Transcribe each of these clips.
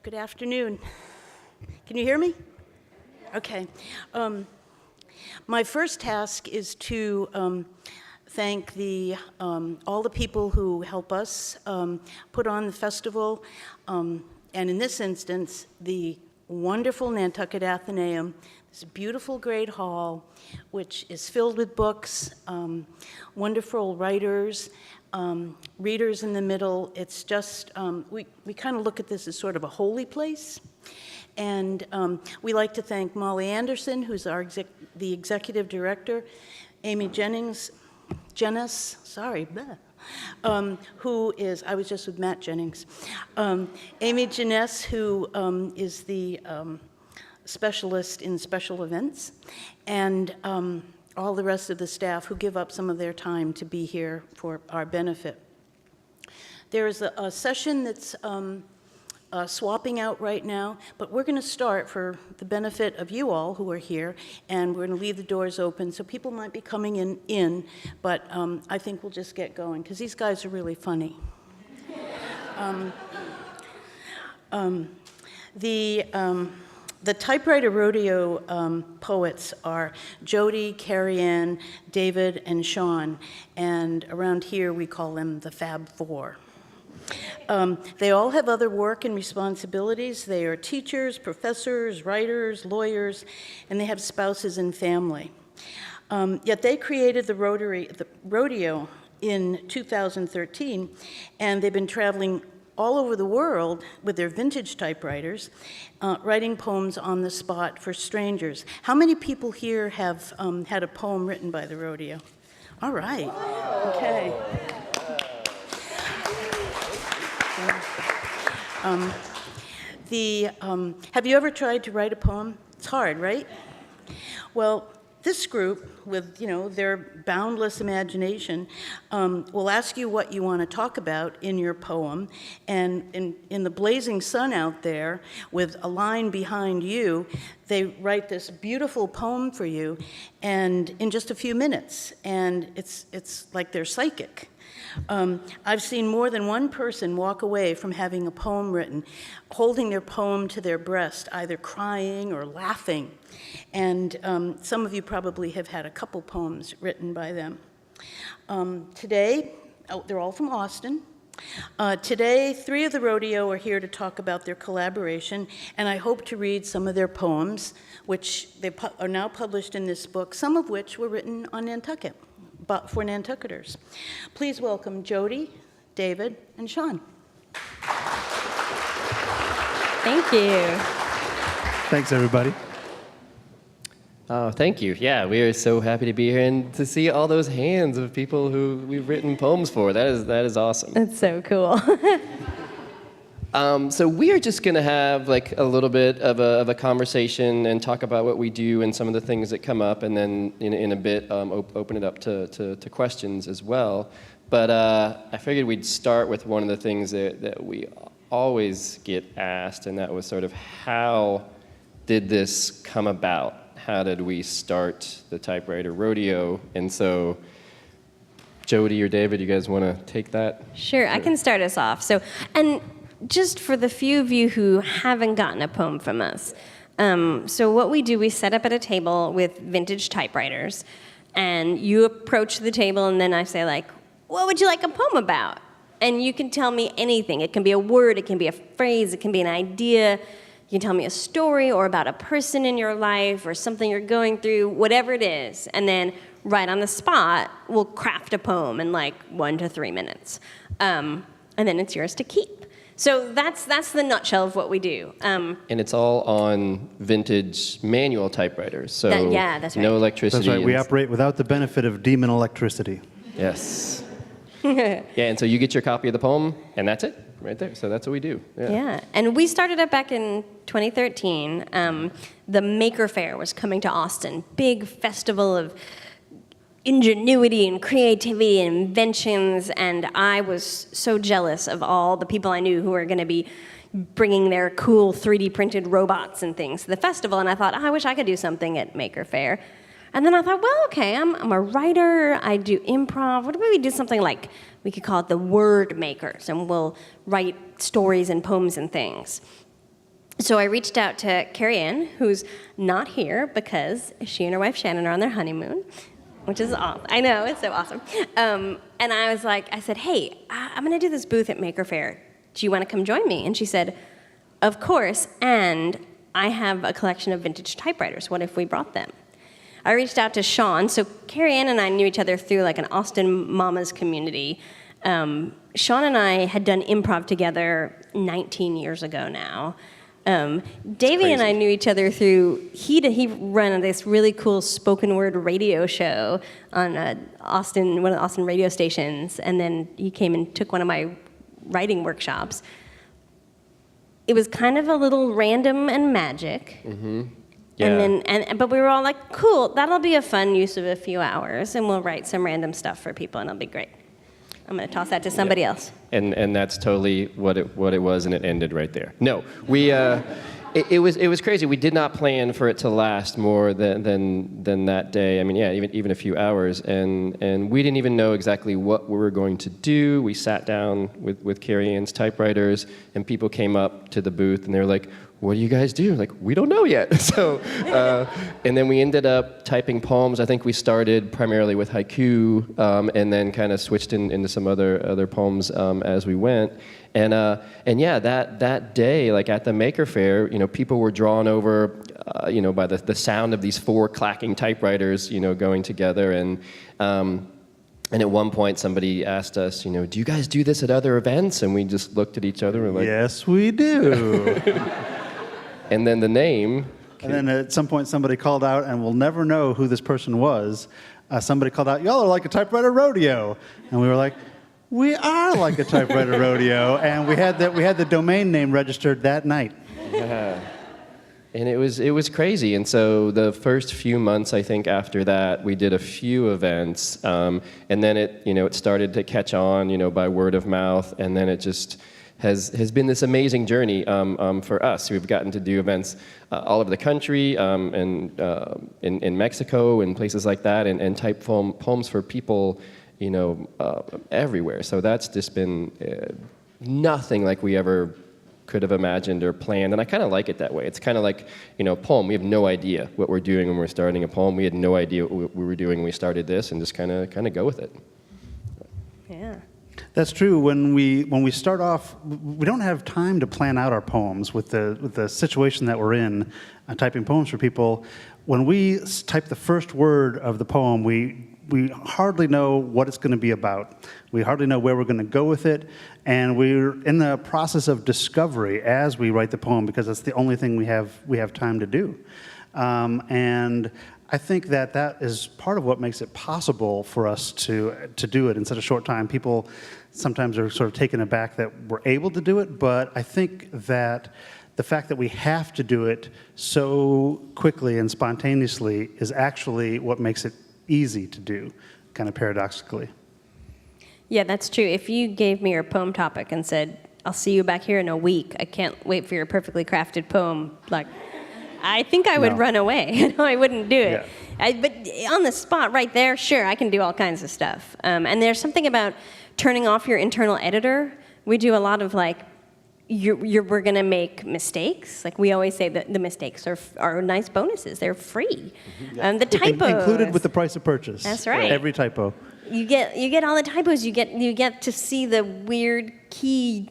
Good afternoon. Can you hear me? Okay. My first task is to thank all the people who help us put on the festival, and in this instance, the wonderful Nantucket Athenaeum, this beautiful great hall, which is filled with books, wonderful writers, readers in the middle. It's just, we kind of look at this as sort of a holy place. And we like to thank Molly Anderson, who's the executive director, Amy Jennings, who is, I was just with Matt Jennings, Amy Jenness, who is the specialist in special events, and all the rest of the staff who give up some of their time to be here for our benefit. There is a session that's swapping out right now, but we're going to start for the benefit of you all who are here, and we're going to leave the doors open, so people might be coming in, but I think we'll just get going, because these guys are really funny. The Typewriter Rodeo poets are Jody, Carrie Ann, David, and Sean, and around here we call them the Fab Four. They all have other work and responsibilities. They are teachers, professors, writers, lawyers, and they have spouses and family. Yet they created the Rodeo in 2013, and they've been traveling all over the world with their vintage typewriters, writing poems on the spot for strangers. How many people here have had a poem written by the Rodeo? All right, okay. Have you ever tried to write a poem? It's hard, right? Well, this group, with their boundless imagination, will ask you what you want to talk about in your poem, and in the blazing sun out there, with a line behind you, they write this beautiful poem for you, and in just a few minutes, and it's like they're psychic. I've seen more than one person walk away from having a poem written, holding their poem to their breast, either crying or laughing. And some of you probably have had a couple poems written by them. Today, they're all from Austin. Today, 3 of the Rodeo are here to talk about their collaboration, and I hope to read some of their poems, which are now published in this book, some of which were written on Nantucket, but for Nantucketers. Please welcome Jody, David, and Sean. Thank you. Thanks, everybody. Oh, thank you. Yeah, we are so happy to be here and to see all those hands of people who we've written poems for. That is awesome. That's so cool. So we are just going to have like a little bit of a conversation and talk about what we do and some of the things that come up, and then in a bit open it up to questions as well. But I figured we'd start with one of the things that we always get asked, and that was sort of, how did this come about? How did we start the Typewriter Rodeo? And so, Jody or David, you guys want to take that? Sure, I can start us off. And just for the few of you who haven't gotten a poem from us, so what we do, we set up at a table with vintage typewriters, and you approach the table, and then I say, like, what would you like a poem about? And you can tell me anything. It can be a word, it can be a phrase, it can be an idea. You can tell me a story or about a person in your life or something you're going through, whatever it is. And then right on the spot, we'll craft a poem in like 1 to 3 minutes. And then it's yours to keep. So that's the nutshell of what we do. And it's all on vintage manual typewriters. So yeah, that's right. No electricity. That's right. We operate without the benefit of demon electricity. Yes. Yeah, and so you get your copy of the poem, and that's it, right there. So that's what we do. Yeah, and we started up back in 2013. The Maker Faire was coming to Austin, big festival of ingenuity and creativity and inventions, and I was so jealous of all the people I knew who were going to be bringing their cool 3D printed robots and things to the festival, and I thought, I wish I could do something at Maker Faire. And then I thought, well, okay, I'm a writer, I do improv. What if we do something like, we could call it the Word Makers, and we'll write stories and poems and things. So I reached out to Carrie Ann, who's not here because she and her wife Shannon are on their honeymoon, which is awesome. I know, it's so awesome. And I said, hey, I'm going to do this booth at Maker Faire. Do you want to come join me? And she said, of course, and I have a collection of vintage typewriters. What if we brought them? I reached out to Sean. So Carrie Ann and I knew each other through like an Austin Mamas community. Sean and I had done improv together 19 years ago now. Davey and I knew each other through, he ran this really cool spoken word radio show on one of the Austin radio stations, and then he came and took one of my writing workshops. It was kind of a little random and magic. Mm-hmm. Yeah. But we were all like, cool, that'll be a fun use of a few hours, and we'll write some random stuff for people, and it'll be great. I'm going to toss that to somebody else. And that's totally what it was, and it ended right there. No, we it was crazy. We did not plan for it to last more than that day. I mean, yeah, even a few hours, and we didn't even know exactly what we were going to do. We sat down with Carrie Ann's typewriters, and people came up to the booth, and they were like, what do you guys do? Like, we don't know yet. So, and then we ended up typing poems. I think we started primarily with haiku, and then kind of switched into some other poems as we went. And yeah, that day, like at the Maker Faire, people were drawn over, by the sound of these 4 clacking typewriters, going together. And at one point, somebody asked us, do you guys do this at other events? And we just looked at each other and were like, yes, we do. And then the name. And then at some point, somebody called out, and we'll never know who this person was. Somebody called out, y'all are like a Typewriter Rodeo. And we were like, we are like a Typewriter Rodeo. And we had the domain name registered that night. Yeah. And it was crazy. And so the first few months, I think, after that, we did a few events. And then it started to catch on, by word of mouth. And then it just has been this amazing journey for us. We've gotten to do events all over the country, and in Mexico and places like that, and type poems for people, everywhere. So that's just been nothing like we ever could have imagined or planned, and I kind of like it that way. It's kind of like, poem. We have no idea what we're doing when we're starting a poem. We had no idea what we were doing when we started this, and just kind of go with it. Yeah. That's true. When we start off, we don't have time to plan out our poems with the situation that we're in, typing poems for people. When we type the first word of the poem, we hardly know what it's going to be about. We hardly know where we're going to go with it, and we're in the process of discovery as we write the poem, because that's the only thing we have time to do. And I think that is part of what makes it possible for us to do it in such a short time. People sometimes are sort of taken aback that we're able to do it, but I think that the fact that we have to do it so quickly and spontaneously is actually what makes it easy to do, kind of paradoxically. Yeah, that's true. If you gave me your poem topic and said, I'll see you back here in a week, I can't wait for your perfectly crafted poem, I think I would run away. I wouldn't do it. Yeah. But on the spot right there, sure, I can do all kinds of stuff. And there's something about turning off your internal editor. We do a lot of we're going to make mistakes. Like we always say that the mistakes are nice bonuses. They're free. Mm-hmm. The typos. Included with the price of purchase. That's right. Every typo. You get all the typos. You get to see the weird key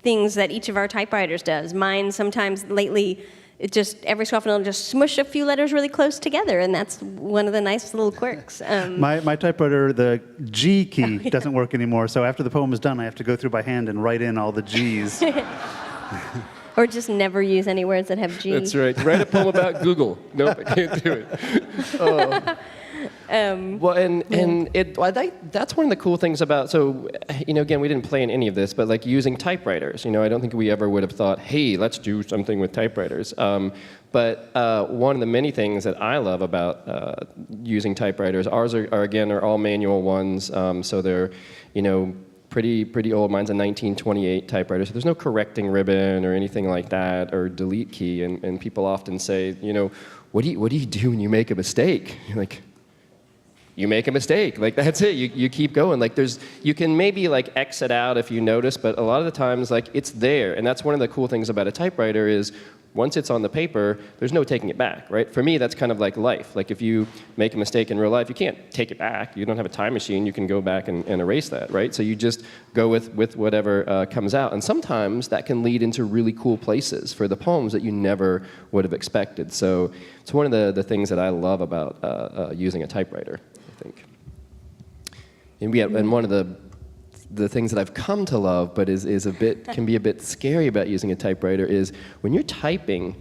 things that each of our typewriters does. Mine sometimes lately, it just every so often it'll just smush a few letters really close together, and that's one of the nice little quirks. My typewriter, the G key doesn't work anymore, so after the poem is done, I have to go through by hand and write in all the G's. Or just never use any words that have G. That's right. Write a poem about Google. Nope, I can't do it. Oh. Well, that's one of the cool things about, so, again, we didn't plan any of this, but using typewriters, I don't think we ever would have thought, hey, let's do something with typewriters. But one of the many things that I love about using typewriters, ours are all manual ones, so they're, pretty old. Mine's a 1928 typewriter, so there's no correcting ribbon or anything like that, or delete key, and people often say, what do you do when you make a mistake? You're like, you make a mistake. That's it. You keep going. You can maybe X it out if you notice, but a lot of the times it's there. And that's one of the cool things about a typewriter is once it's on the paper, there's no taking it back, right? For me, that's kind of like life. Like if you make a mistake in real life, you can't take it back. You don't have a time machine. You can go back and erase that, right? So you just go with whatever comes out. And sometimes that can lead into really cool places for the poems that you never would have expected. So it's one of the things that I love about using a typewriter, I think. And one of the things that I've come to love, but can be a bit scary about using a typewriter, is when you're typing,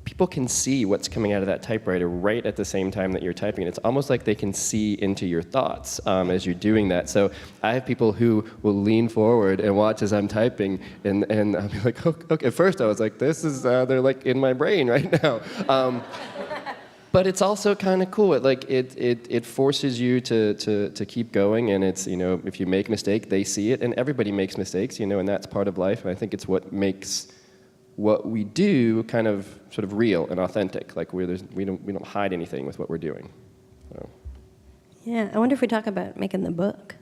people can see what's coming out of that typewriter right at the same time that you're typing. It's almost like they can see into your thoughts as you're doing that. So I have people who will lean forward and watch as I'm typing, and I'll be like, okay. At first I was like, this is, they're like in my brain right now. But it's also kind of cool. It forces you to keep going, and it's, if you make a mistake, they see it, and everybody makes mistakes, and that's part of life. And I think it's what makes what we do kind of sort of real and authentic. Like we don't hide anything with what we're doing. So. Yeah, I wonder if we talk about making the book.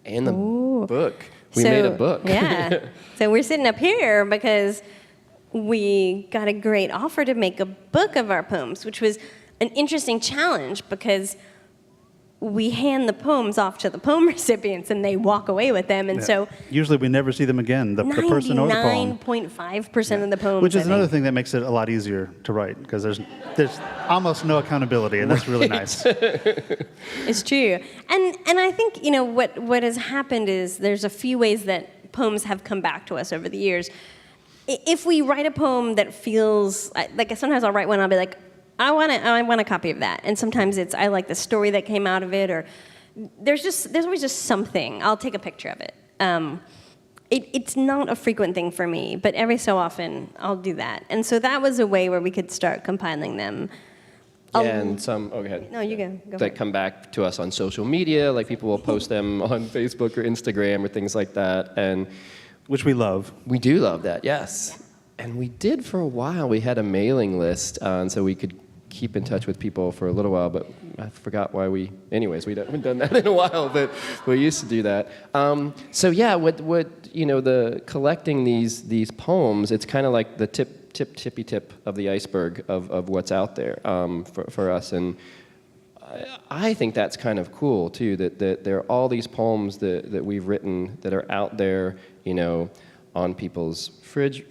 And the Ooh. book. We made a book. Yeah. So we're sitting up here because we got a great offer to make a book of our poems, which was an interesting challenge because we hand the poems off to the poem recipients and they walk away with them. And so usually we never see them again, the person or the poem. 99.5% of the poems. Which is another thing that makes it a lot easier to write, because there's almost no accountability, and that's really nice. It's true. And I think, what has happened is there's a few ways that poems have come back to us over the years. If we write a poem that feels, like sometimes I'll write one, I'll be like, I want a copy of that. And sometimes I like the story that came out of it, or there's always just something. I'll take a picture of it. It's not a frequent thing for me, but every so often I'll do that. And so that was a way where we could start compiling them. And some, go ahead. No, you go. That come back to us on social media, like people will post them on Facebook or Instagram or things like that. And which we love. We do love that, yes. And we did for a while. We had a mailing list, and so we could keep in touch with people for a little while, but I forgot why anyways, we haven't done that in a while, but we used to do that. So yeah, the collecting these poems, it's kind of like the tippy tip of the iceberg of what's out there for us. And I think that's kind of cool too, that there are all these poems that we've written that are out there, on people's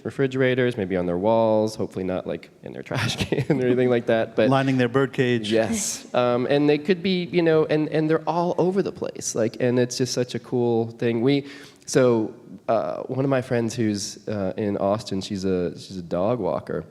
refrigerators, maybe on their walls, hopefully not like in their trash can or anything like that. But lining their birdcage. Yes, and they could be, and they're all over the place. And it's just such a cool thing. One of my friends who's in Austin, she's a dog walker.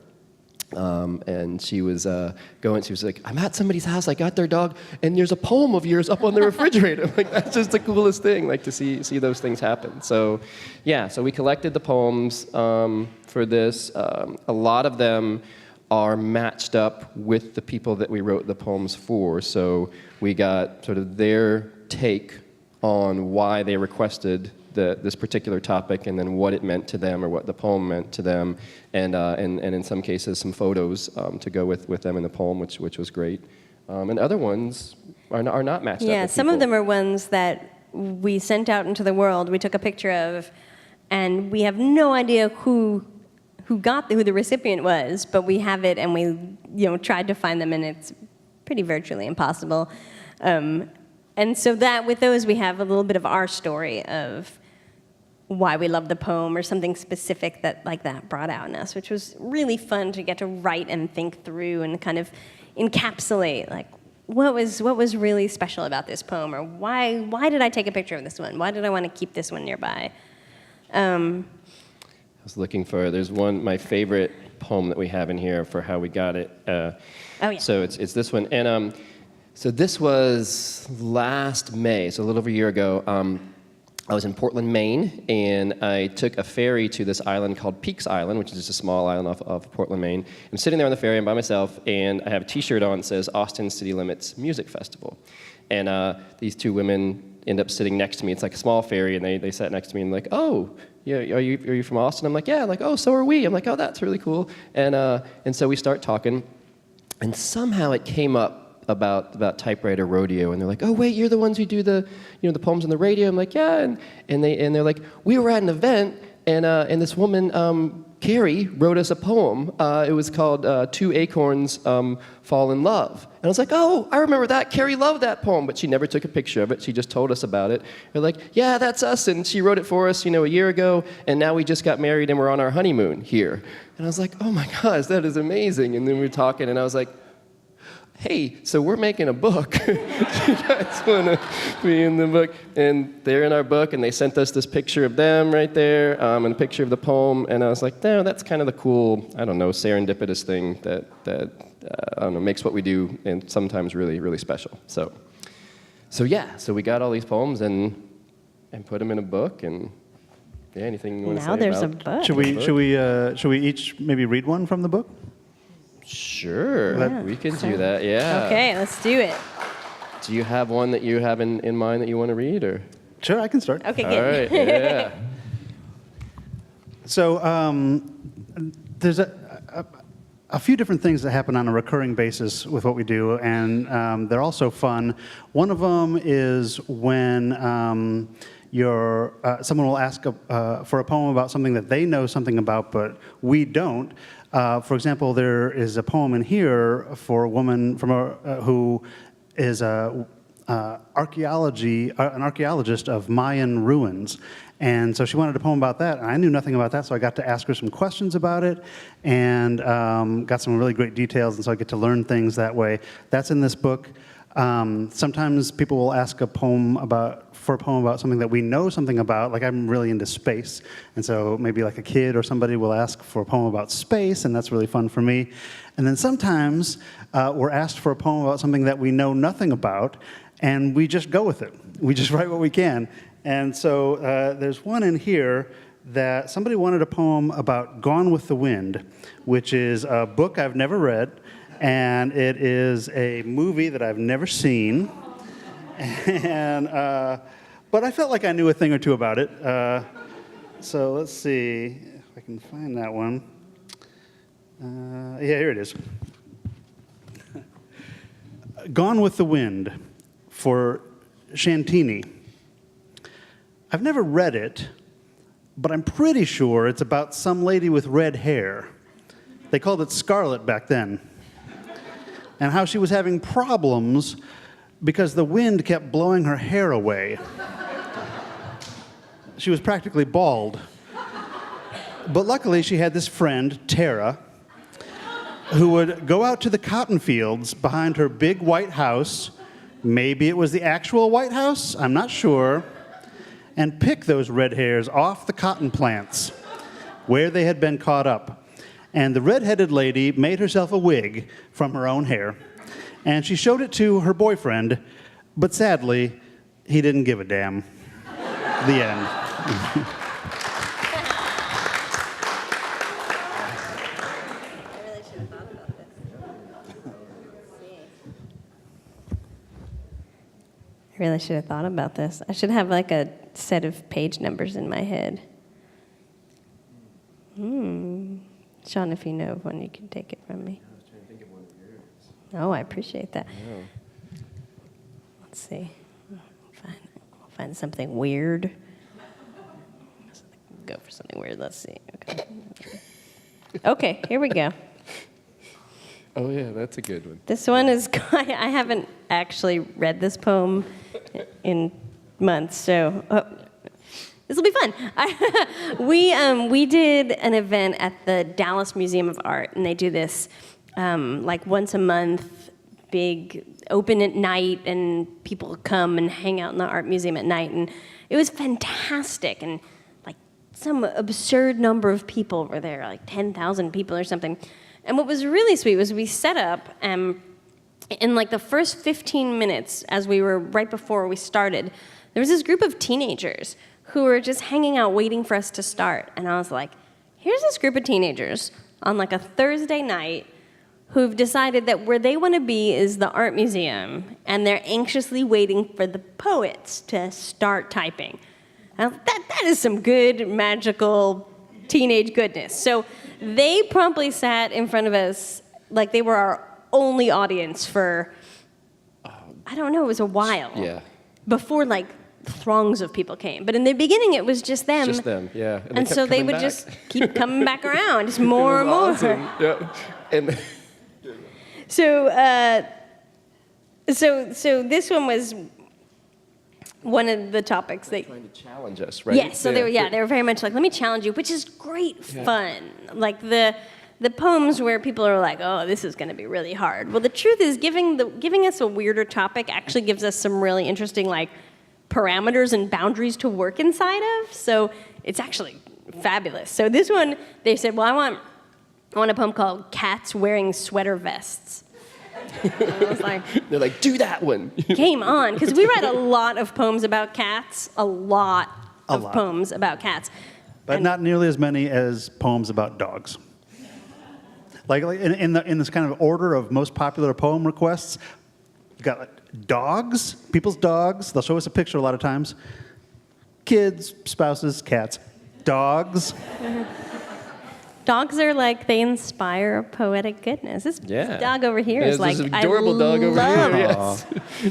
And she was she was like, I'm at somebody's house, I got their dog, and there's a poem of yours up on the refrigerator. I'm like, that's just the coolest thing, to see those things happen. So, yeah, so we collected the poems for this. A lot of them are matched up with the people that we wrote the poems for. So we got sort of their take on why they requested this particular topic, and then what it meant to them, or what the poem meant to them, and in some cases some photos to go with them in the poem, which was great. And other ones are not matched up. Yeah, with some people. of them are ones that we sent out into the world. We took a picture of, and we have no idea who the recipient was, but we have it, and we tried to find them, and it's pretty virtually impossible. And so that with those we have a little bit of our story of why we love the poem, or something specific that brought out in us, which was really fun to get to write and think through and kind of encapsulate what was really special about this poem, or why did I take a picture of this one? Why did I want to keep this one nearby? I was looking there's my favorite poem that we have in here for how we got it. Oh yeah. So it's this one, and so this was last May, so a little over a year ago. I was in Portland, Maine, and I took a ferry to this island called Peaks Island, which is just a small island off of Portland, Maine. I'm sitting there on the ferry, I'm by myself, and I have a T-shirt on that says Austin City Limits Music Festival. And these two women end up sitting next to me. It's like a small ferry, and they sat next to me and like, oh, yeah, are you from Austin? I'm like, yeah. I'm like, oh, so are we. I'm like, oh, that's really cool. And so we start talking, and somehow it came up about Typewriter Rodeo, and they're like, oh wait, you're the ones who do the poems on the radio. I'm like, yeah, and they're like, we were at an event, and this woman Carrie wrote us a poem. It was called Two Acorns Fall in Love. And I was like, oh, I remember that. Carrie loved that poem, but she never took a picture of it. She just told us about it. We're like, yeah, that's us. And she wrote it for us, a year ago. And now we just got married and we're on our honeymoon here. And I was like, oh my gosh, that is amazing. And then we were talking and I was like, hey, so we're making a book. You guys want to be in the book? And they're in our book, and they sent us this picture of them right there, and a picture of the poem. And I was like, no, that's kind of the cool, serendipitous thing that makes what we do and sometimes really, really special. So we got all these poems and put them in a book. And yeah, anything you want to say Now there's about a book. Should we each maybe read one from the book? Sure, we can do that, yeah. Okay, let's do it. Do you have one that you have in mind that you want to read, or? Sure, I can start. Okay, All good. right, yeah. So there's a few different things that happen on a recurring basis with what we do, and they're also fun. One of them is when someone will ask for a poem about something that they know something about, but we don't. For example, there is a poem in here for a woman who is an archaeologist of Mayan ruins. And so she wanted a poem about that, and I knew nothing about that, so I got to ask her some questions about it, and got some really great details, and so I get to learn things that way. That's in this book. Sometimes people will ask for a poem about something that we know something about, like I'm really into space, and so maybe like a kid or somebody will ask for a poem about space, and that's really fun for me. And then sometimes we're asked for a poem about something that we know nothing about, and we just go with it. We just write what we can. And so there's one in here that somebody wanted a poem about Gone with the Wind, which is a book I've never read, and it is a movie that I've never seen. And but I felt like I knew a thing or two about it. So let's see if I can find that one. Yeah, here it is. Gone with the Wind for Shantini. I've never read it, but I'm pretty sure it's about some lady with red hair. They called it Scarlet back then. And how she was having problems because the wind kept blowing her hair away. She was practically bald. But luckily, she had this friend, Tara, who would go out to the cotton fields behind her big white house. Maybe it was the actual White House, I'm not sure. And pick those red hairs off the cotton plants where they had been caught up. And the red-headed lady made herself a wig from her own hair. And she showed it to her boyfriend, but sadly, he didn't give a damn. The end. I really should have thought about this. I should have like a set of page numbers in my head. Sean, if you know of one, you can take it from me. I was trying to think of one of yours. Oh, I appreciate that. Yeah. Let's see. I'll find something weird. Go for something weird. Let's see. Okay, here we go. Oh, yeah, that's a good one. This one is, I haven't actually read this poem in months, so this will be fun. We did an event at the Dallas Museum of Art, and they do this like once a month, big open at night, and people come and hang out in the art museum at night, and it was fantastic, and like some absurd number of people were there, like 10,000 people or something. And what was really sweet was we set up, in like the first 15 minutes, as we were right before we started, there was this group of teenagers who were just hanging out waiting for us to start. And I was like, here's this group of teenagers on like a Thursday night who've decided that where they want to be is the art museum, and they're anxiously waiting for the poets to start typing. And that is some good, magical teenage goodness. So they promptly sat in front of us like they were our only audience for, I don't know, it was a while. Yeah. Before like throngs of people came. But in the beginning, it was just them. Just them, yeah. And kept so they coming would back. just keep coming back around, just more and It was more. awesome. Yeah. And So this one was one of the topics that. trying to challenge us, right? Yes, so they were very much like, let me challenge you, which is great fun. Like the poems where people are like, oh, this is going to be really hard. Well, the truth is, giving us a weirder topic actually gives us some really interesting like parameters and boundaries to work inside of. So it's actually fabulous. So this one, they said, well, I want a poem called "Cats Wearing Sweater Vests." And I was like, They're like, do that one. game on, because we write a lot of poems about cats, a lot of lot. poems about cats. But And- not nearly as many as poems about dogs. Like in this kind of order of most popular poem requests, you got like dogs, people's dogs. They'll show us a picture a lot of times. Kids, spouses, cats, dogs. Dogs are like, they inspire poetic goodness. This dog over here is like, this adorable dog over love here. Yes.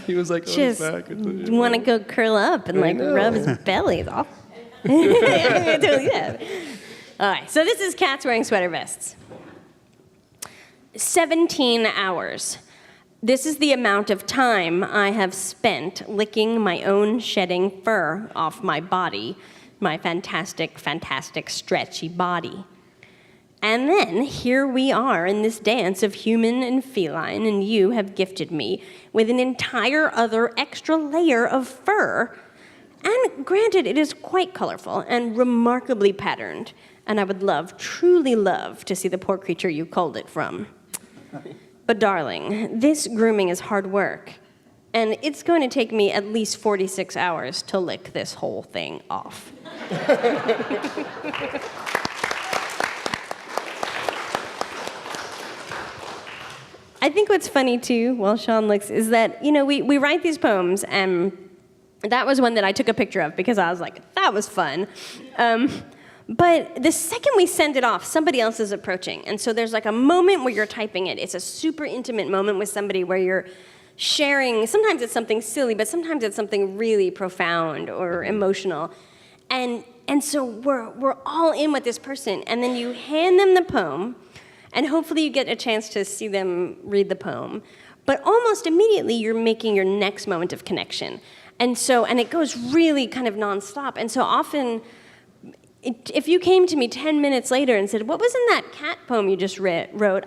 He was like, just back. want to go curl up and like know. rub his belly. It's all. Totally, yeah. All right, so this is Cats Wearing Sweater Vests. 17 hours. This is the amount of time I have spent licking my own shedding fur off my body, my fantastic, fantastic, stretchy body. And then here we are in this dance of human and feline, and you have gifted me with an entire other extra layer of fur. And granted, it is quite colorful and remarkably patterned, and I would love, truly love, to see the poor creature you culled it from. But darling, this grooming is hard work, and it's going to take me at least 46 hours to lick this whole thing off. I think what's funny too, while Sean looks, is that, we write these poems, and that was one that I took a picture of because I was like, that was fun. But the second we send it off, somebody else is approaching. And so there's like a moment where you're typing it. It's a super intimate moment with somebody where you're sharing. Sometimes it's something silly, but sometimes it's something really profound or emotional. And so we're all in with this person. And then you hand them the poem, and hopefully you get a chance to see them read the poem. But almost immediately, you're making your next moment of connection. And it goes really kind of nonstop. And so often, if you came to me 10 minutes later and said, what was in that cat poem you just wrote?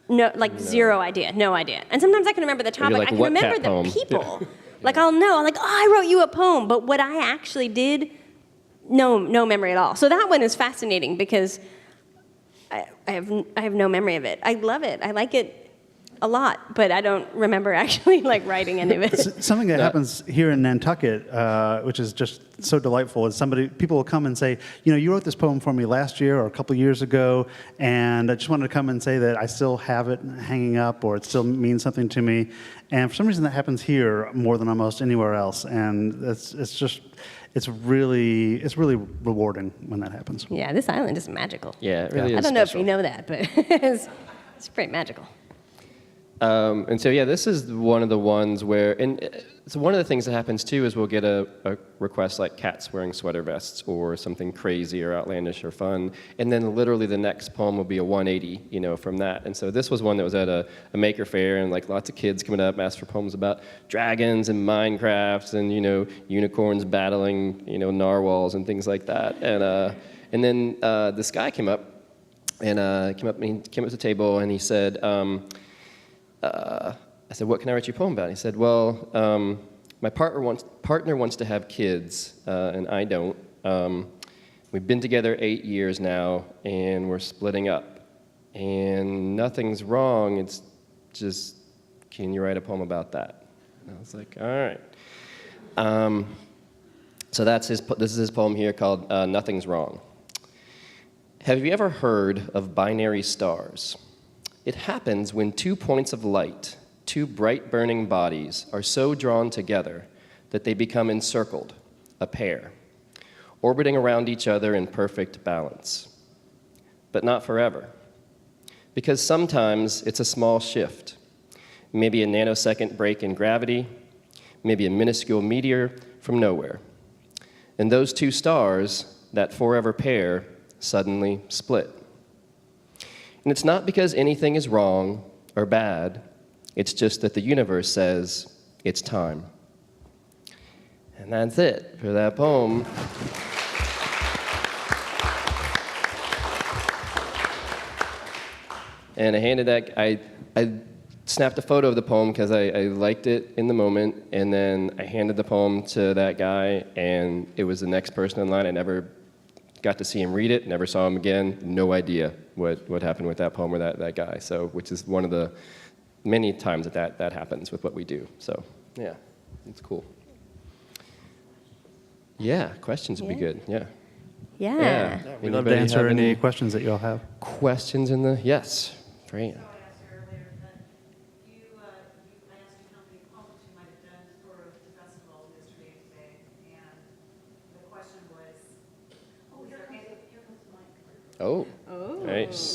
No, zero idea, no idea. And sometimes I can remember the topic. like, I can what remember cat the poem? people. Like, I'll know. I'm like, oh, I wrote you a poem. But what I actually did, no memory at all. So that one is fascinating because I have no memory of it. I love it. I like it a lot, but I don't remember actually writing any of it. Something that happens here in Nantucket, which is just so delightful, is people will come and say, you wrote this poem for me last year or a couple years ago, and I just wanted to come and say that I still have it hanging up, or it still means something to me. And for some reason, that happens here more than almost anywhere else, and it's really rewarding when that happens. Yeah, this island is magical. Yeah, it really is I don't know if special. you know that, but it's pretty magical. And so, this is one of the ones where, and so one of the things that happens too is we'll get a request like cats wearing sweater vests or something crazy or outlandish or fun, and then literally the next poem will be a 180, from that. And so this was one that was at a maker fair, and lots of kids coming up asked for poems about dragons and Minecraft and unicorns battling narwhals and things like that. And then this guy came up and came up to the table and he said. I said, what can I write you a poem about? He said, well, my partner wants to have kids, and I don't. We've been together 8 years now, and we're splitting up. And nothing's wrong, it's just, can you write a poem about that? And I was like, all right. So this is his poem here called Nothing's Wrong. Have you ever heard of binary stars? It happens when 2 points of light, 2 bright burning bodies, are so drawn together that they become encircled, a pair, orbiting around each other in perfect balance. But not forever. Because sometimes it's a small shift, maybe a nanosecond break in gravity, maybe a minuscule meteor from nowhere. And those two stars, that forever pair, suddenly split. And it's not because anything is wrong or bad, it's just that the universe says it's time. And that's it for that poem. And I handed that, I snapped a photo of the poem because I liked it in the moment, and then I handed the poem to that guy, and it was the next person in line. I never got to see him read it, never saw him again, no idea what happened with that poem or that guy, so, which is one of the many times that happens with what we do. So, yeah, it's cool. Yeah, questions would be good, yeah. Yeah. We'd love to Anybody answer have any questions that you all have. questions in the, yes, great. So I asked you earlier that I asked you how many poems you might have done for the festival yesterday and today, and the question was, here comes the mic. Oh, nice.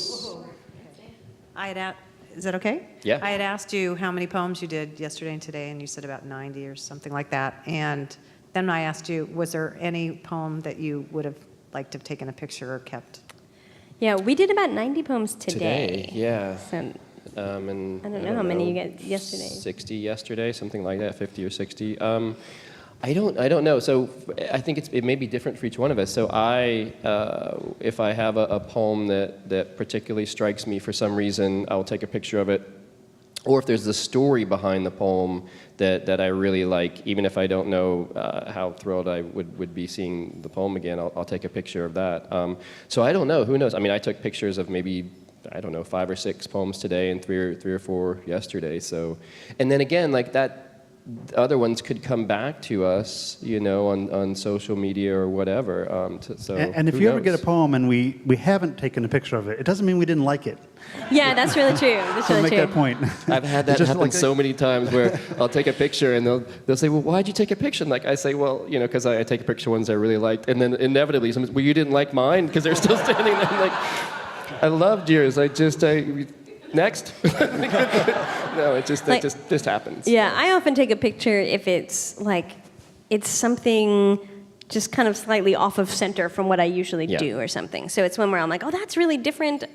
Is that okay? Yeah. I had asked you how many poems you did yesterday and today, and you said about 90 or something like that. And then I asked you, was there any poem that you would have liked to have taken a picture or kept? Yeah, we did about 90 poems today. Yeah. So, And I don't know how many you get yesterday. 60 yesterday, something like that, 50 or 60. I don't know. So I think it may be different for each one of us. So if I have a poem that particularly strikes me for some reason, I'll take a picture of it. Or if there's the story behind the poem that I really like, even if I don't know how thrilled I would be seeing the poem again, I'll take a picture of that. So I don't know. Who knows? I mean, I took pictures of maybe, I don't know, 5 or 6 poems today and three or 4 yesterday. So, and then again, like that, other ones could come back to us, on social media or whatever. And if you ever get a poem and we haven't taken a picture of it, it doesn't mean we didn't like it. Yeah, that's really true. That's So really make true. that point. I've had that happen so many times where I'll take a picture and they'll say, well, why'd you take a picture? And like I say, well, because I take a picture of ones I really liked. And then inevitably, someone says, well, you didn't like mine because they're still standing there. I'm like, I loved yours. Next. No, it just happens. Yeah, I often take a picture if it's something just kind of slightly off of center from what I usually do or something. So it's when where I'm like, oh, that's really different.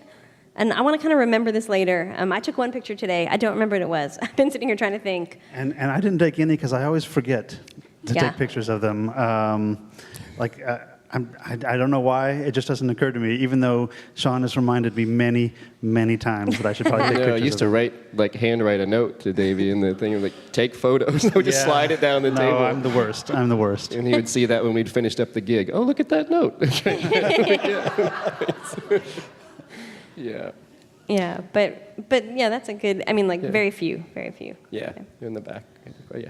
And I want to kind of remember this later. I took one picture today. I don't remember what it was. I've been sitting here trying to think. And I didn't take any because I always forget to take pictures of them. I don't know why. It just doesn't occur to me, even though Sean has reminded me many, many times that I should probably take pictures. I used to handwrite a note to Davey in the thing of take photos. I would just slide it down the table. No, I'm the worst. And he would see that when we'd finished up the gig. Oh, look at that note. Yeah. Yeah, but yeah, that's a good. I mean, very few. Yeah, in the back. Oh, yeah.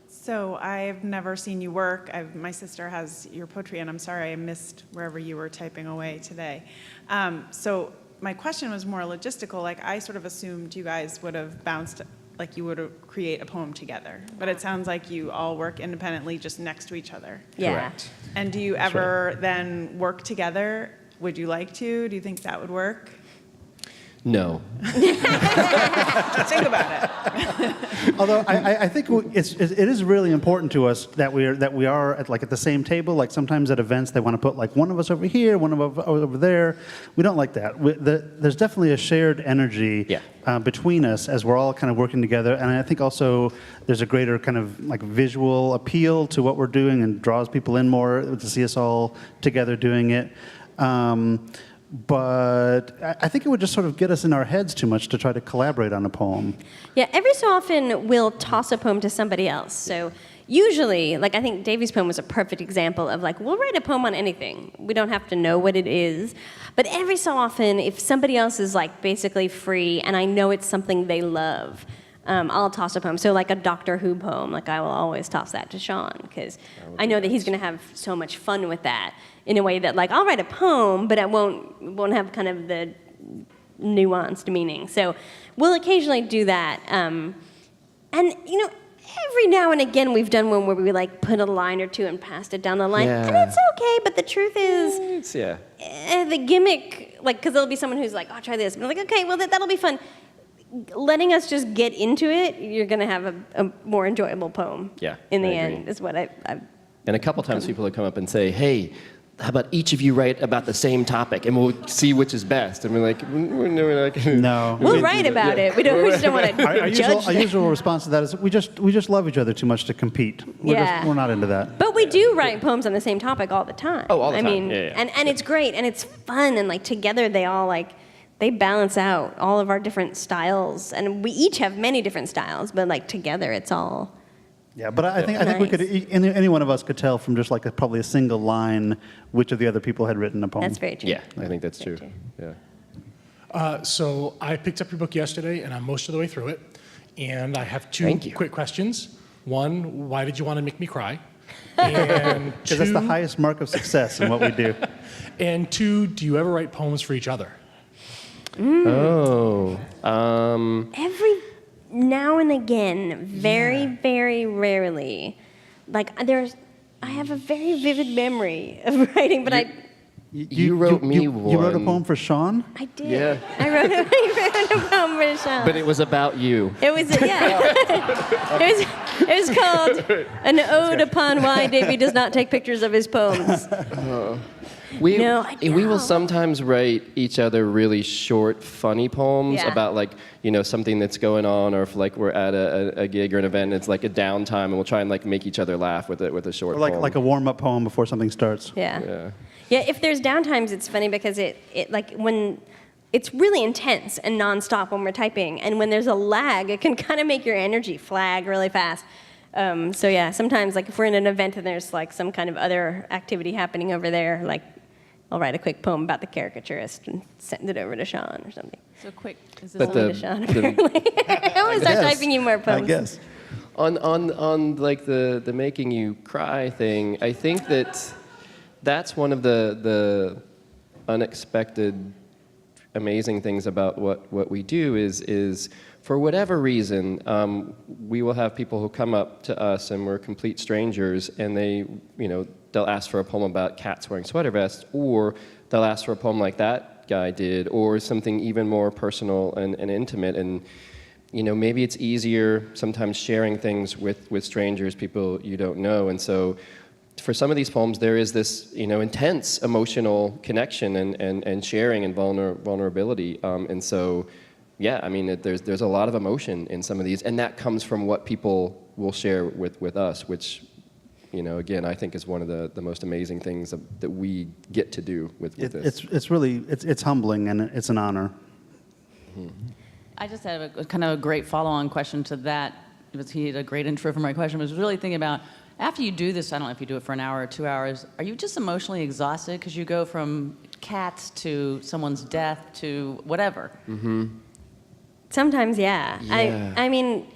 So I've never seen you work. My sister has your poetry, and I'm sorry I missed wherever you were typing away today. So my question was more logistical. I sort of assumed you guys would have bounced, you would have create a poem together. But it sounds like you all work independently, just next to each other. Yeah. Correct. And do you ever then work together? Would you like to? Do you think that would work? No. Think about it. Although I think it is really important to us that we are at the same table. Like sometimes at events they want to put one of us over here, one of us over there. We don't like that. There's definitely a shared energy between us as we're all kind of working together. And I think also there's a greater kind of visual appeal to what we're doing and draws people in more to see us all together doing it. But I think it would just sort of get us in our heads too much to try to collaborate on a poem. Yeah, every so often we'll toss a poem to somebody else. So usually, I think Davey's poem was a perfect example of we'll write a poem on anything. We don't have to know what it is. But every so often, if somebody else is basically free and I know it's something they love, I'll toss a poem. So a Doctor Who poem, I will always toss that to Sean because I know that he's going to have so much fun with that in a way that I'll write a poem, but it won't have kind of the nuanced meaning. So we'll occasionally do that. And every now and again we've done one where we put a line or two and passed it down the line, and it's okay. But the truth is, the gimmick, because there'll be someone who's oh, try this, and I'm okay, well that'll be fun. letting us just get into it, you're going to have a more enjoyable poem. Yeah, In the I end, agree. is what I've And a couple times people have come up and say, hey, how about each of you write about the same topic, and we'll see which is best. And we're like, we're not gonna, No. We'll write about it. We just don't want to judge Our them. usual response to that is we just love each other too much to compete. We're not into that. But we do write poems on the same topic all the time. Oh, all the I time. mean, Yeah. and it's great, and it's fun, and like together they all like, they balance out all of our different styles, and we each have many different styles, but like together it's all. Yeah, but I think we could, any one of us could tell from just like probably a single line which of the other people had written a poem. That's very true. Yeah, I think that's true. Very Yeah. So I picked up your book yesterday, and I'm most of the way through it. And I have two Thank you. quick questions. One, why did you want to make me cry? And Because that's the highest mark of success in what we do. And two, do you ever write poems for each other? Oh. Every now and again, very rarely, like I have a very vivid memory of writing, but You wrote me You wrote a one. poem for Sean? I did. Yeah. I wrote a poem for Sean. But it was about you. It was it was called An Ode Upon Why Davy Does Not Take Pictures of His Poems. We I will sometimes write each other really short, funny poems Yeah. about like something that's going on, or if like we're at a gig or an event, and it's like a downtime, and we'll try and like make each other laugh with a short Or poem. like a warm-up poem before something starts? Yeah. Yeah, if there's downtimes, it's funny because it like when it's really intense and nonstop when we're typing, and when there's a lag, it can kind of make your energy flag really fast. So yeah, sometimes like if we're in an event and there's like some kind of other activity happening over there, like I'll write a quick poem about the caricaturist and send it over to Sean or something. So quick, is this But Only to Sean, apparently. I'm gonna start typing you more poems. I guess. On like the making you cry thing, I think that's one of the unexpected amazing things about what we do is for whatever reason, we will have people who come up to us and we're complete strangers, and they'll ask for a poem about cats wearing sweater vests, or they'll ask for a poem like that guy did, or something even more personal and intimate. And maybe it's easier sometimes sharing things with strangers, people you don't know. And so for some of these poems, there is this intense emotional connection and sharing and vulnerability. And so, yeah, I mean, there's a lot of emotion in some of these, and that comes from what people will share with us, which, again, I think is one of the most amazing things that we get to do with this. It's really humbling, and it's an honor. I just have a kind of a great follow-on question to that. He had a great intro for my question. I was really thinking about, after you do this, I don't know if you do it for an hour or 2 hours, are you just emotionally exhausted because you go from cats to someone's death to whatever? Mm-hmm. Sometimes, yeah. Yeah. I mean,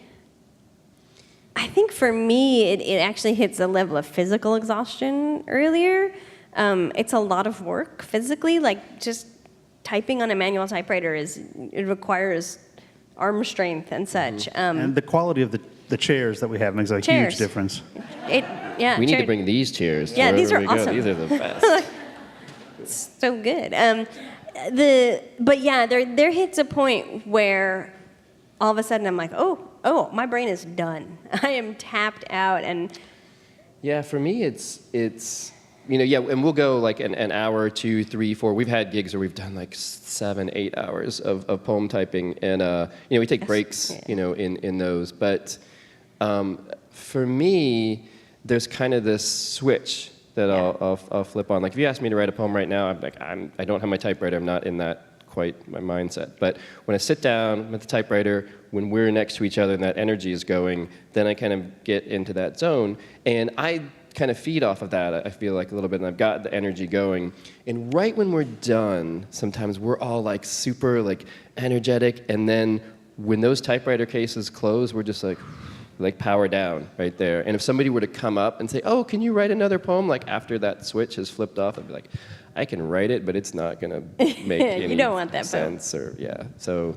I think for me, it actually hits a level of physical exhaustion earlier. It's a lot of work physically, like just typing on a manual typewriter it requires arm strength and such. And the quality of the chairs that we have makes a Chairs. huge difference. We need to bring these chairs. Yeah, to these wherever are we go. awesome. These are the best. So good. But yeah, there hits a point where all of a sudden I'm like, oh, my brain is done. I am tapped out, and Yeah, for me, it's and we'll go like an hour, 2, 3, 4. We've had gigs where we've done like 7, 8 hours of poem typing, and we take breaks, in those. But for me, there's kind of this switch that I'll flip on. Like if you ask me to write a poem right now, I'm like I don't have my typewriter. I'm not in that quite my mindset. But when I sit down with the typewriter, when we're next to each other and that energy is going, then I kind of get into that zone, and I kind of feed off of that, I feel like a little bit, and I've got the energy going. And right when we're done, sometimes we're all like super like energetic, and then when those typewriter cases close, we're just like power down right there. And if somebody were to come up and say, oh, can you write another poem, like after that switch has flipped off, I'd be like, I can write it, but it's not gonna make any you don't want that sense. Or so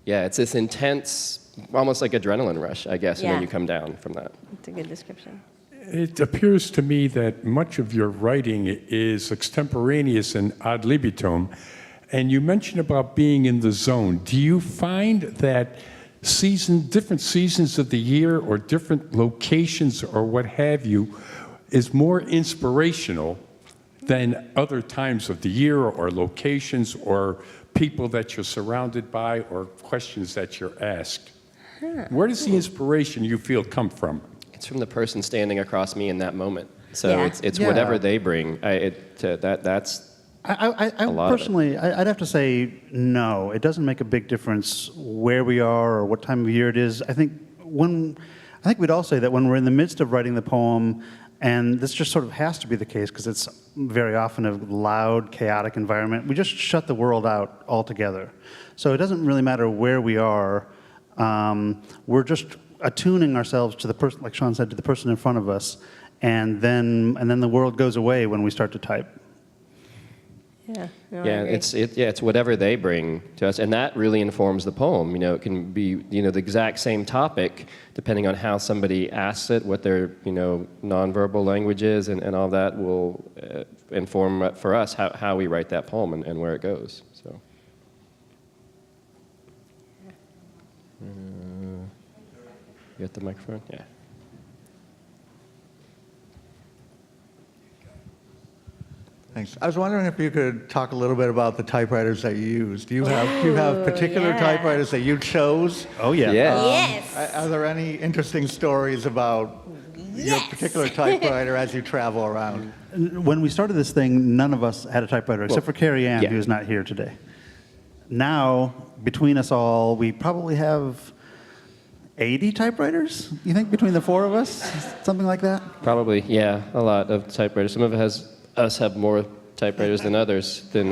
yeah, it's this intense, almost like adrenaline rush, I guess, and Yeah. then you come down from that. it's a good description. It appears to me that much of your writing is extemporaneous and ad libitum, And you mentioned about being in the zone. Do you find that different seasons of the year or different locations or what have you is more inspirational than other times of the year or locations or people that you're surrounded by or questions that you're asked? Where does the inspiration you feel come from? It's from the person standing across me in that moment. So Yeah. it's Yeah. whatever they bring. That's I a lot of it. personally, I'd have to say no. It doesn't make a big difference where we are or what time of year it is. I think we'd all say that when we're in the midst of writing the poem, and this just sort of has to be the case because it's very often a loud, chaotic environment, we just shut the world out altogether. So it doesn't really matter where we are. We're just attuning ourselves to the person, like Sean said, to the person in front of us, and then the world goes away when we start to type. Yeah. No, I Yeah, agree. it's whatever they bring to us, and that really informs the poem. You know, it can be the exact same topic depending on how somebody asks it, what their nonverbal language is, and all that will inform for us how we write that poem and where it goes. So. You got the microphone? Yeah. Thanks. I was wondering if you could talk a little bit about the typewriters that you use. Do you have particular yeah. typewriters that you chose? Oh yeah. Yeah. Yes. Are there any interesting stories about your particular typewriter as you travel around? When we started this thing, none of us had a typewriter except for Carrie Ann, yeah. who's not here today. Now, between us all, we probably have 80 typewriters, you think, between the four of us? Something like that? Probably, yeah, a lot of typewriters. Some of us have more typewriters than others, but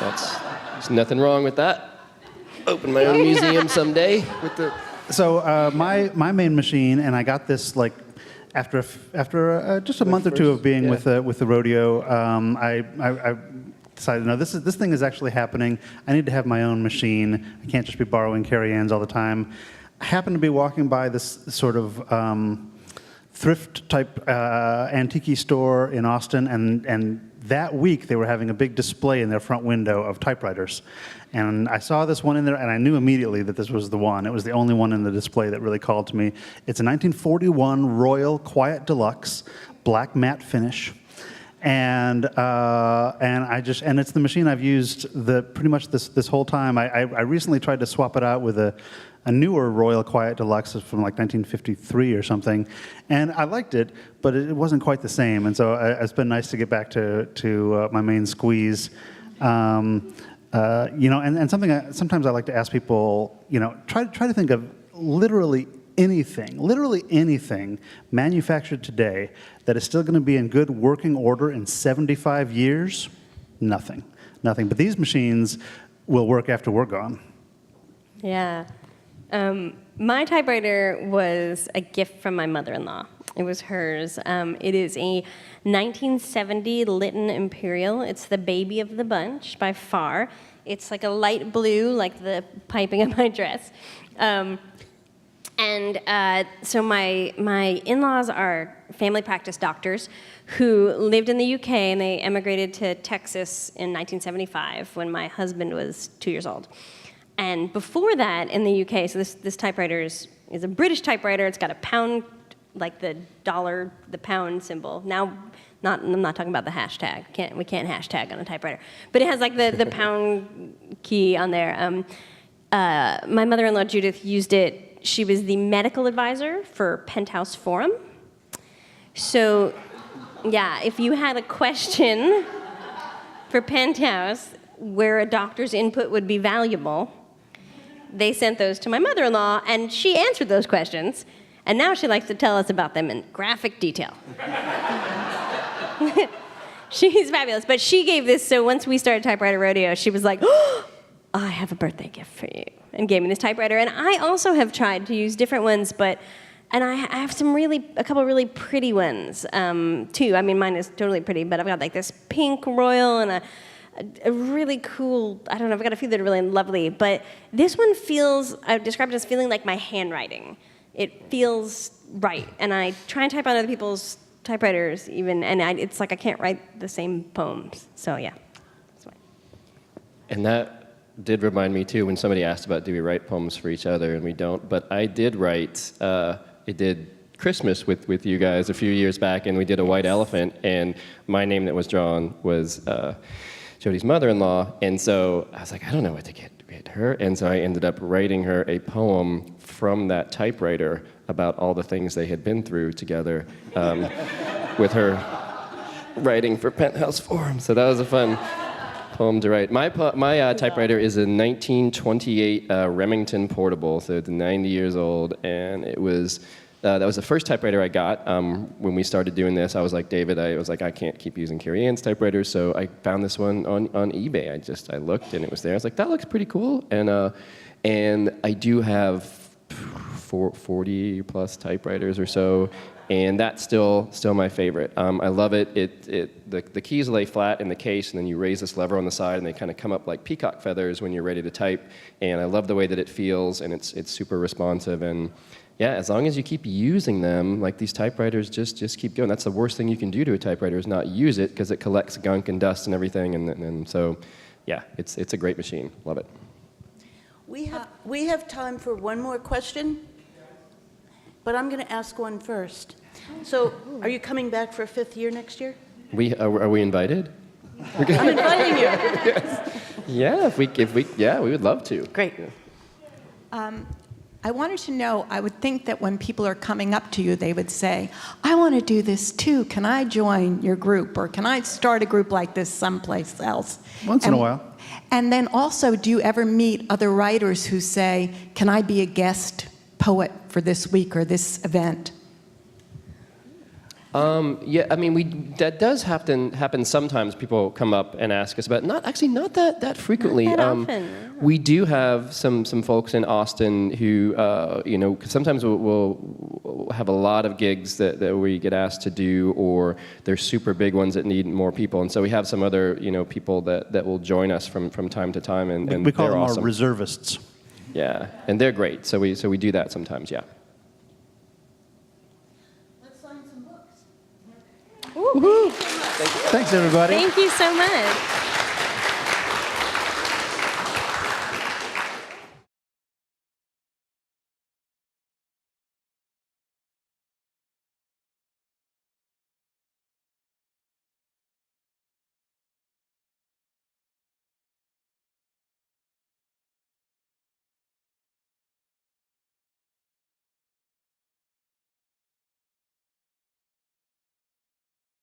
there's nothing wrong with that. Open my own museum someday. So my main machine, and I got this like after just a month or two of being with the rodeo. I decided, no, this thing is actually happening. I need to have my own machine. I can't just be borrowing Carrie Ann's all the time. I happened to be walking by this sort of thrift type antique store in Austin, and that week they were having a big display in their front window of typewriters. And I saw this one in there, and I knew immediately that this was the one. It was the only one in the display that really called to me. It's a 1941 Royal Quiet Deluxe, black matte finish. And it's the machine I've used pretty much this whole time. I recently tried to swap it out with a newer Royal Quiet Deluxe from like 1953 or something, and I liked it, but it wasn't quite the same. And so it's been nice to get back to my main squeeze. And sometimes I like to ask people, try to think of literally anything manufactured today that is still going to be in good working order in 75 years. Nothing. But these machines will work after we're gone. Yeah. My typewriter was a gift from my mother-in-law. It was hers. It is a 1970 Lytton Imperial. It's the baby of the bunch by far. It's like a light blue, like the piping of my dress. So my in-laws are family practice doctors who lived in the UK, and they emigrated to Texas in 1975 when my husband was 2 years old. And before that, in the UK, so this typewriter is a British typewriter. It's got a pound, like the dollar, the pound symbol. Now, I'm not talking about the hashtag. We can't hashtag on a typewriter. But it has like the pound key on there. My mother-in-law, Judith, used it. She was the medical advisor for Penthouse Forum. So, yeah, if you had a question for Penthouse where a doctor's input would be valuable, they sent those to my mother-in-law, and she answered those questions, and now she likes to tell us about them in graphic detail. She's fabulous, but she gave this, so once we started Typewriter Rodeo, she was like, oh, I have a birthday gift for you, and gave me this typewriter. And I also have tried to use different ones, and I have a couple really pretty ones, too. I mean, mine is totally pretty, but I've got like this pink royal and a really cool, I don't know, I've got a few that are really lovely, but this one I've described it as feeling like my handwriting. It feels right, and I try and type on other people's typewriters even, and it's like I can't write the same poems, so yeah. That's why. And that did remind me too when somebody asked about do we write poems for each other, and we don't. But I did write. It did Christmas with you guys a few years back, and we did a white elephant, and my name that was drawn was Jody's mother-in-law, and so I was like, I don't know what to get her, and so I ended up writing her a poem from that typewriter about all the things they had been through together, with her writing for Penthouse Forum. So that was a fun poem to write. My typewriter is a 1928 Remington Portable, so it's 90 years old, and it was. That was the first typewriter I got. When we started doing this, I was like David, I can't keep using Carrie Ann's typewriters, so I found this one on eBay. I looked and it was there. I was like, that looks pretty cool. And I do have 40 plus typewriters or so, and that's still my favorite. I love it. The keys lay flat in the case, and then you raise this lever on the side, and they kind of come up like peacock feathers when you're ready to type. And I love the way that it feels, and it's super responsive. And yeah, as long as you keep using them, like these typewriters just keep going. That's the worst thing you can do to a typewriter is not use it, because it collects gunk and dust and everything. And so, yeah, it's a great machine. Love it. We have time for one more question, but I'm going to ask one first. So, are you coming back for a 5th year next year? Are we invited? I'm inviting you. Yeah, if we we would love to. Great. I wanted to know, I would think that when people are coming up to you, they would say, I want to do this too. Can I join your group? Or can I start a group like this someplace else? Once in a while. And then also, do you ever meet other writers who say, can I be a guest poet for this week or this event? Yeah, I mean, that does happen sometimes. People come up and ask us about not that frequently. Not that often. We do have some folks in Austin who, 'cause sometimes we'll have a lot of gigs that we get asked to do, or there's super big ones that need more people, and so we have some other people that will join us from time to time, and We call they're them awesome. our reservists. Yeah, and they're great. So we do that sometimes. Yeah. Thanks, everybody. Thank you so much.